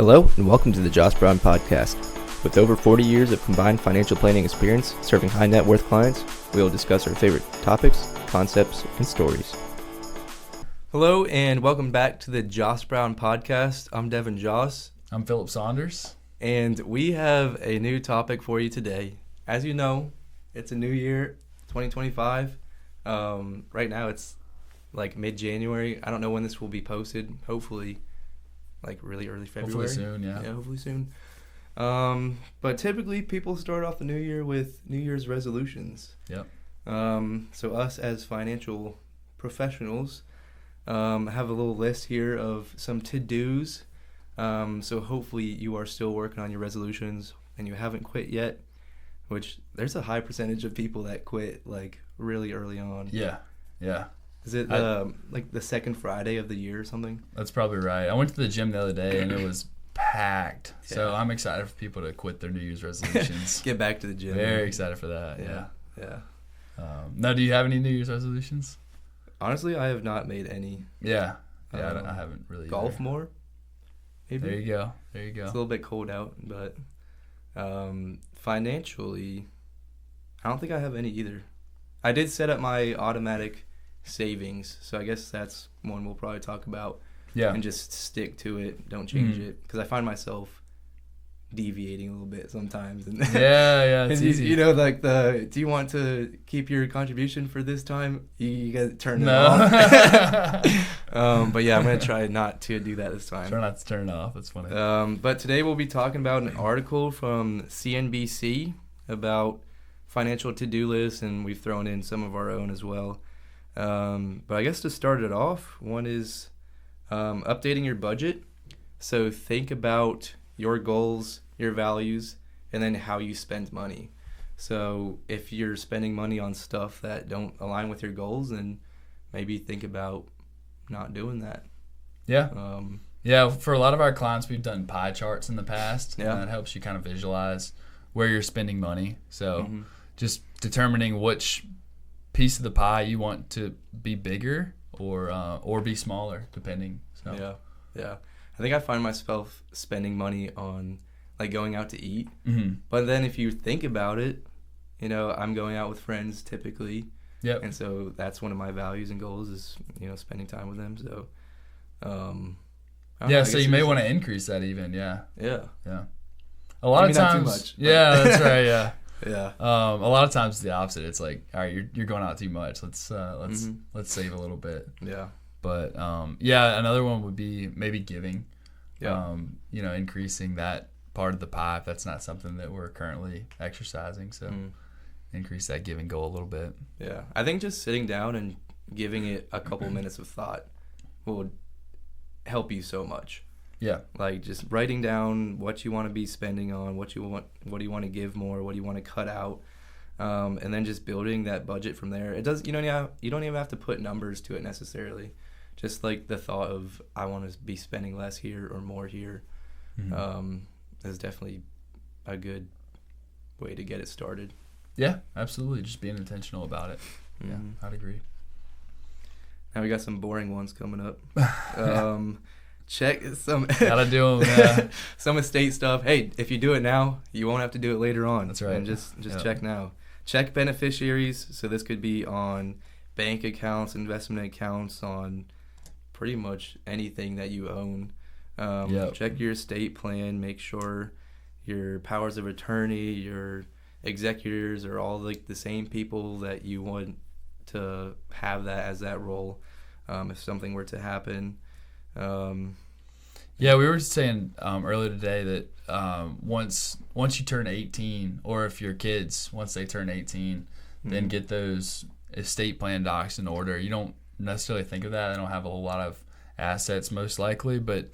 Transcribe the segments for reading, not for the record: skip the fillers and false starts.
Hello, and welcome to the Josh Brown Podcast. With over 40 years of combined financial planning experience serving high net worth clients, we will discuss our favorite topics, concepts, and stories. Hello, and welcome back to the Josh Brown Podcast. I'm Deven Josh. I'm Philip Saunders. And we have a new topic for you today. As you know, it's a new year, 2025. Right now it's like mid-January. I don't know when this will be posted. Hopefully, like really early February. Hopefully soon, yeah. Yeah, hopefully soon. But typically people start off the new year with New Year's resolutions. Yep. So us as financial professionals have a little list here of some to-dos. So hopefully you are still working on your resolutions and you haven't quit yet, which there's a high percentage of people that quit like really early on. Yeah. Is it like the second Friday of the year or something? That's probably right. I went to the gym the other day and it was packed. Yeah. So I'm excited for people to quit their New Year's resolutions. Get back to the gym. Very excited for that. Yeah. Now, do you have any New Year's resolutions? Honestly, I have not made any. Yeah. I haven't really. Golf either. more. Maybe. There you go. It's a little bit cold out, but financially, I don't think I have any either. I did set up my automatic savings, so I guess that's one we'll probably talk about. Yeah. And just stick to it. Don't change it, because I find myself deviating a little bit sometimes. And Yeah. It's and easy. you know, like do you want to keep your contribution for this time? You got to turn it off. But yeah, I'm gonna try not to do that this time. Try not to turn it off. It's funny. But today we'll be talking about an article from CNBC about financial to-do lists, and we've thrown in some of our own as well. But I guess to start it off, one is updating your budget. So think about your goals, your values, and then how you spend money. So if you're spending money on stuff that don't align with your goals, then maybe think about not doing that. Yeah. For a lot of our clients, we've done pie charts in the past. Yeah. And that helps you kind of visualize where you're spending money. So just determining which piece of the pie you want to be bigger or be smaller, depending. So. Yeah. I think I find myself spending money on like going out to eat. Mm-hmm. But then if you think about it, you know, I'm going out with friends typically. Yep. And so that's one of my values and goals is, you know, spending time with them. So, so you may want to increase that even. Yeah. A lot of times. Not too much. Yeah, that's right. Yeah. Yeah. A lot of times it's the opposite. It's like, all right, you're going out too much. Let's save a little bit. Yeah. But another one would be maybe giving. Yeah. Increasing that part of the pie if that's not something that we're currently exercising. So increase that giving goal a little bit. Yeah. I think just sitting down and giving it a couple minutes of thought will help you so much. Yeah. Like just writing down what you want to be spending on, what do you want to give more, what do you want to cut out, and then just building that budget from there. You don't even have to put numbers to it necessarily. Just like the thought of I want to be spending less here or more here is definitely a good way to get it started. Yeah, absolutely. Just being intentional about it. Yeah, I'd agree. Now we got some boring ones coming up. Check some. Gotta do them. Yeah. Some estate stuff. Hey, if you do it now, you won't have to do it later on. That's right. And just check now. Check beneficiaries. So this could be on bank accounts, investment accounts, on pretty much anything that you own. Check your estate plan. Make sure your powers of attorney, your executors are all like the same people that you want to have that as that role if something were to happen. We were saying earlier today that once you turn 18, or if your kids, once they turn 18, then get those estate plan docs in order. You don't necessarily think of that. They don't have a whole lot of assets most likely, but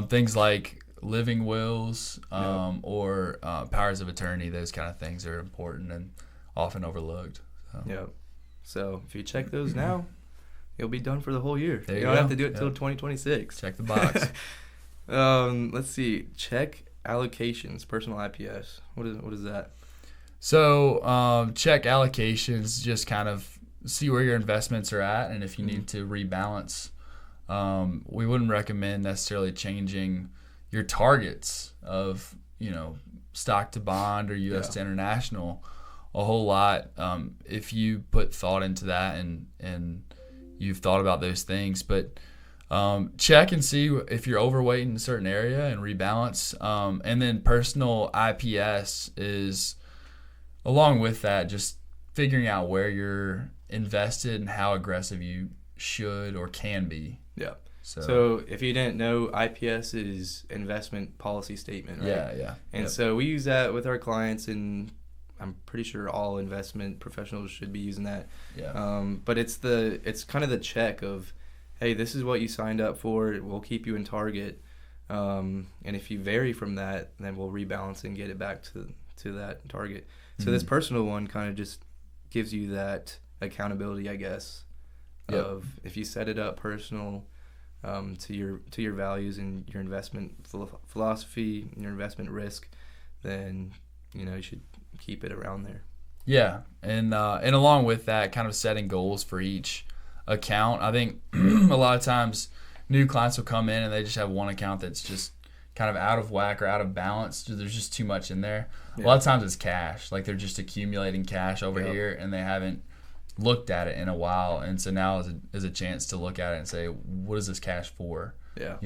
things like living wills or powers of attorney, those kind of things are important and often overlooked. So if you check those now, you'll be done for the whole year. You don't go. have to do it till 2026. Check the box. Let's see. Check allocations, personal IPS. What is that? So check allocations, just kind of see where your investments are at, and if you need to rebalance We wouldn't recommend necessarily changing your targets of, stock to bond or U.S. to international a whole lot, if you put thought into that and you've thought about those things. But check and see if you're overweight in a certain area and rebalance. And then personal IPS is, along with that, just figuring out where you're invested and how aggressive you should or can be. Yeah. So if you didn't know, IPS is investment policy statement, right? Yeah. And so we use that with our clients, and I'm pretty sure all investment professionals should be using that. Yeah. But it's kind of the check of, hey, this is what you signed up for. We'll keep you in target. And if you vary from that, then we'll rebalance and get it back to that target. So this personal one kind of just gives you that accountability, I guess, of if you set it up personal to your values and your investment philosophy, your investment risk, then you should keep it around there. Yeah, and along with that, kind of setting goals for each account. I think a lot of times new clients will come in and they just have one account that's just kind of out of whack or out of balance. There's just too much in there. Yeah. A lot of times it's cash, like they're just accumulating cash over here and they haven't looked at it in a while, and so now is a chance to look at it and say, what is this cash for? Yeah,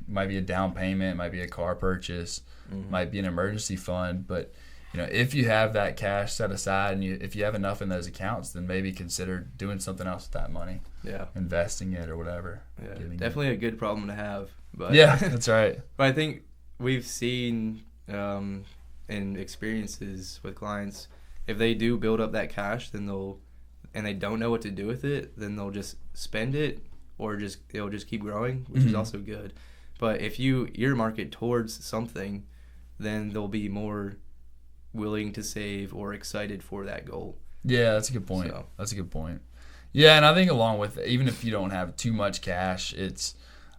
might be a down payment, might be a car purchase, might be an emergency fund. But if you have that cash set aside and if you have enough in those accounts, then maybe consider doing something else with that money. Yeah, investing it or whatever. Yeah, definitely a good problem to have. But yeah, that's right. But I think we've seen in experiences with clients, if they do build up that cash, then and they don't know what to do with it, then they'll just spend it, or it'll just keep growing, which is also good. But if you earmark it towards something, then they'll be more willing to save or excited for that goal. Yeah, that's a good point. That's a good point. Yeah, and I think along with, even if you don't have too much cash, it's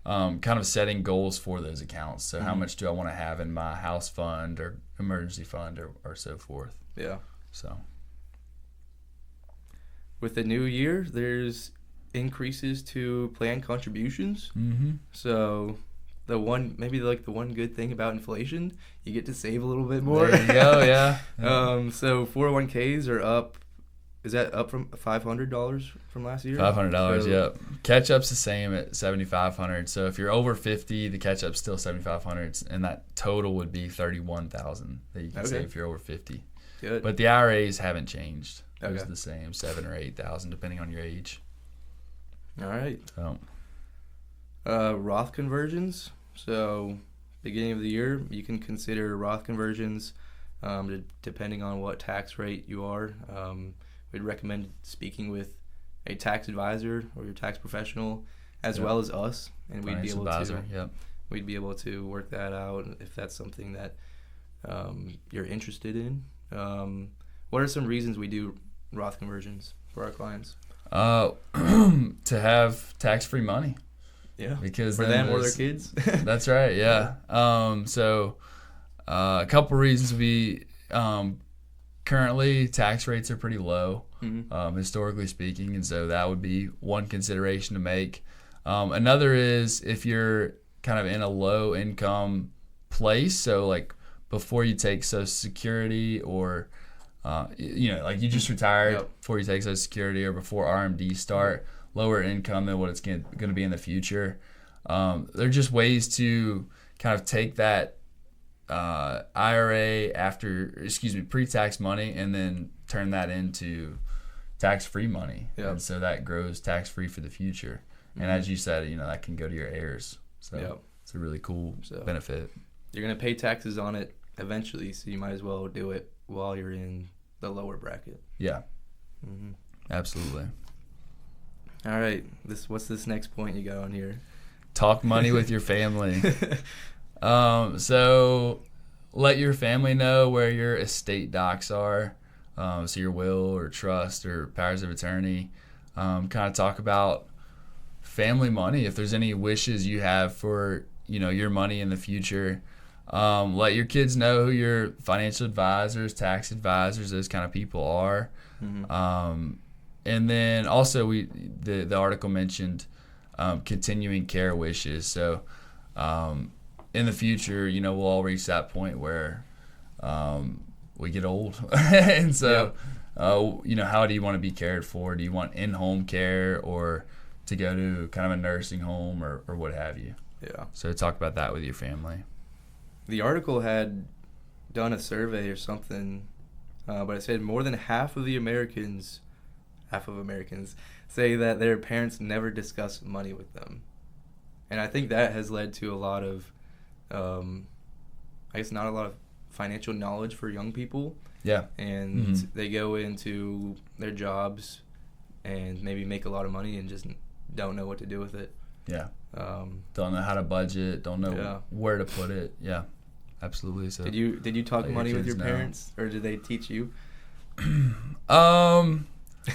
kind of setting goals for those accounts. So how much do I want to have in my house fund or emergency fund or so forth? Yeah. So with the new year, there's increases to plan contributions. So the one good thing about inflation, you get to save a little bit more. There you go, yeah. So 401ks are up. Is that up from $500 from last year? $500, yep. Catch up's the same at $7,500. So if you're over 50, the catch up's still $7,500, and that total would be $31,000 that you can save if you're over 50. Good. But the IRAs haven't changed. Those are the same, $7,000 or $8,000 depending on your age. All right. So, Roth conversions. So beginning of the year, you can consider Roth conversions depending on what tax rate you are. We'd recommend speaking with a tax advisor or your tax professional, as well as us, and we'd be able to work that out if that's something that you're interested in. What are some reasons we do Roth conversions for our clients? To have tax-free money. Yeah, because for them or their kids. That's right. Yeah. So a couple reasons we currently tax rates are pretty low, historically speaking, and so that would be one consideration to make. Another is if you're kind of in a low income place, so like before you take Social Security or like you just retired before you take Social Security or before RMD start, lower income than what it's going to be in the future. There are just ways to kind of take that IRA pre-tax money and then turn that into tax-free money. And so that grows tax-free for the future. And as you said, that can go to your heirs. So it's a really cool benefit. You're going to pay taxes on it eventually, so you might as well do it while you're in the lower bracket. Yeah. Absolutely. All right. What's this next point you got on here? Talk money with your family. So let your family know where your estate docs are. So your will or trust or powers of attorney. Kind of talk about family money. If there's any wishes you have for, your money in the future, let your kids know who your financial advisors, tax advisors, those kind of people are. And then also the article mentioned continuing care wishes. So in the future, we'll all reach that point where we get old. And so, how do you want to be cared for? Do you want in-home care or to go to kind of a nursing home or what have you? Yeah. So talk about that with your family. The article had done a survey or something, but it said more than half of Americans say that their parents never discuss money with them. And I think that has led to a lot of, not a lot of financial knowledge for young people. Yeah. And they go into their jobs and maybe make a lot of money and just don't know what to do with it. Yeah. Don't know how to budget, don't know where to put it. Yeah. Absolutely. So did you talk money with your parents, or did they teach you? I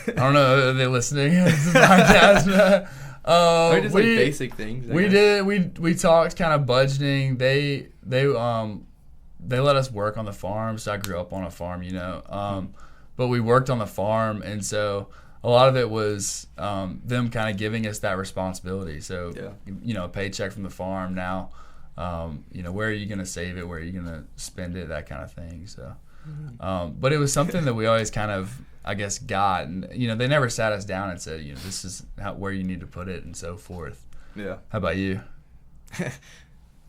don't know. Are they listening to this podcast? Or just basic things. We did. We talked kind of budgeting. They let us work on the farm. So I grew up on a farm, but we worked on the farm, and so a lot of it was them kind of giving us that responsibility. So a paycheck from the farm now. Where are you going to save it? Where are you going to spend it? That kind of thing. So, but it was something that we always kind of, I guess, got. And, they never sat us down and said, this is where you need to put it and so forth. Yeah. How about you?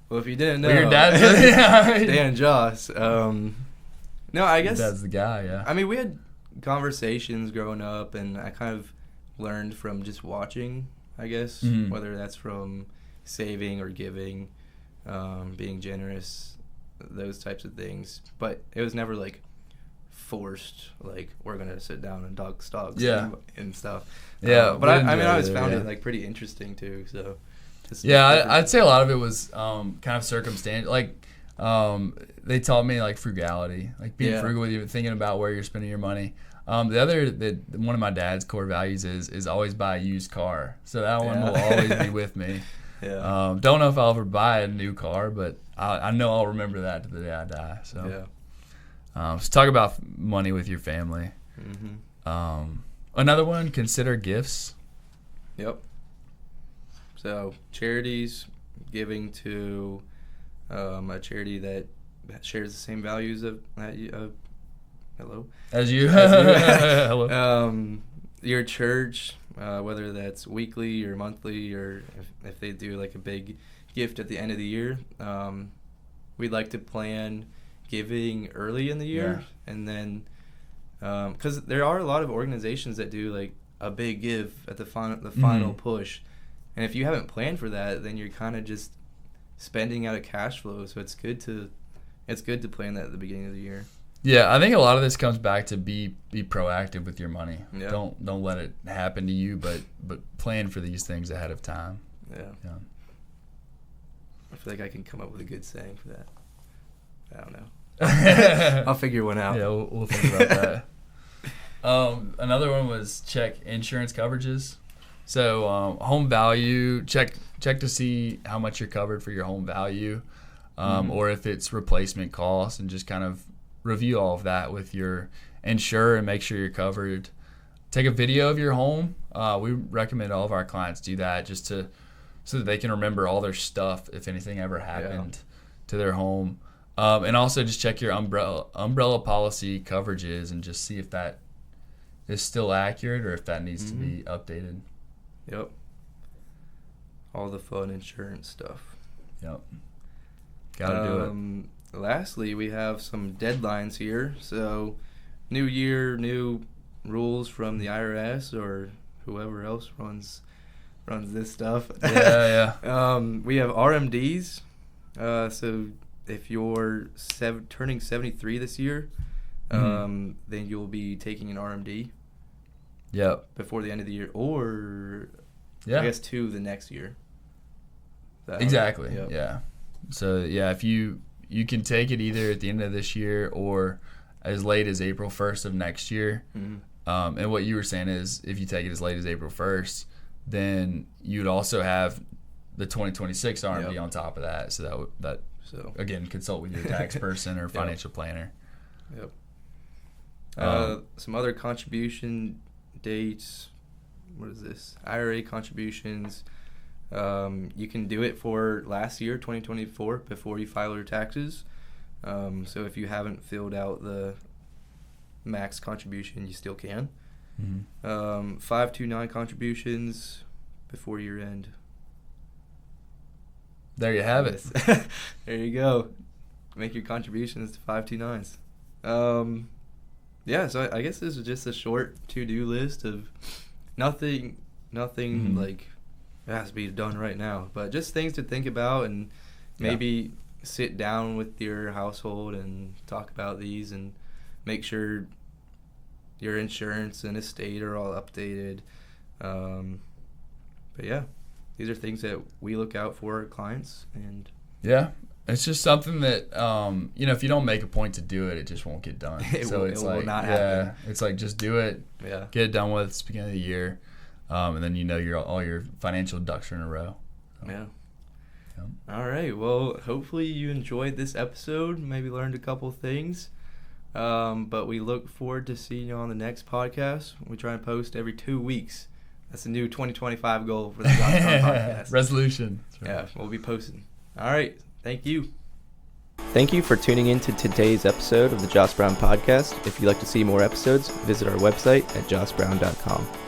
Well, if you didn't know. Well, your dad's Dan and Joss. No, I guess. Your dad's the guy, yeah. I mean, we had conversations growing up, and I kind of learned from just watching, I guess, whether that's from saving or giving. Being generous, those types of things. But it was never forced, we're gonna sit down and talk stocks and stuff. Yeah, but I always found it pretty interesting too. So I'd say a lot of it was kind of circumstantial. They taught me frugality, being frugal with you, thinking about where you're spending your money. One of my dad's core values is always buy a used car. So that one will always be with me. Yeah. Don't know if I'll ever buy a new car, but I know I'll remember that to the day I die. So, so talk about money with your family. Another one, consider gifts. Yep. So charities, giving to a charity that shares the same values as you. Hello. Your church. Whether that's weekly or monthly, or if they do a big gift at the end of the year, we'd like to plan giving early in the year, and then because there are a lot of organizations that do a big give at the final push, and if you haven't planned for that, then you're kind of just spending out of cash flow. So it's good to plan that at the beginning of the year. Yeah, I think a lot of this comes back to be proactive with your money. Yeah. Don't let it happen to you, but plan for these things ahead of time. Yeah. I feel like I can come up with a good saying for that. I don't know. I'll figure one out. Yeah, we'll think about that. Another one was check insurance coverages. So home value, check to see how much you're covered for your home value, or if it's replacement costs, and just kind of review all of that with your insurer and make sure you're covered. Take a video of your home. We recommend all of our clients do that so that they can remember all their stuff if anything ever happened to their home. And also just check your umbrella policy coverages and just see if that is still accurate or if that needs to be updated. Yep. All the fun insurance stuff. Yep. Gotta do it. Lastly, we have some deadlines here. So, new year, new rules from the IRS or whoever else runs this stuff. Yeah. We have RMDs. So, if you're turning 73 this year, then you'll be taking an RMD. Yep. Before the end of the year, or I guess 2 the next year. Exactly. Yep. Yeah. So if you can take it either at the end of this year or as late as April 1st of next year. And what you were saying is if you take it as late as April 1st, then you'd also have the 2026 RMD on top of that. So again, consult with your tax person or financial planner. Yep. Some other contribution dates. What is this? IRA contributions. You can do it for last year, 2024, before you file your taxes. So if you haven't filled out the max contribution, you still can. 529 contributions before year end. There you have it. There you go. Make your contributions to 529s. Yeah, so I guess this is just a short to-do list of nothing like it has to be done right now, but just things to think about, and maybe sit down with your household and talk about these and make sure your insurance and estate are all updated. But yeah, these are things that we look out for our clients. And yeah, it's just something that if you don't make a point to do it, it just won't get done. It will not happen. It's like just do it. Yeah, get it done with. It's the beginning of the year, and then all your financial ducks are in a row. So. Yeah. All right. Well, hopefully you enjoyed this episode. Maybe learned a couple things. But we look forward to seeing you on the next podcast. We try and post every 2 weeks. That's a new 2025 goal for the Josh Brown podcast. Resolution. Right. Yeah, we'll be posting. All right. Thank you. Thank you for tuning in to today's episode of the Josh Brown podcast. If you'd like to see more episodes, visit our website at joshbrown.com.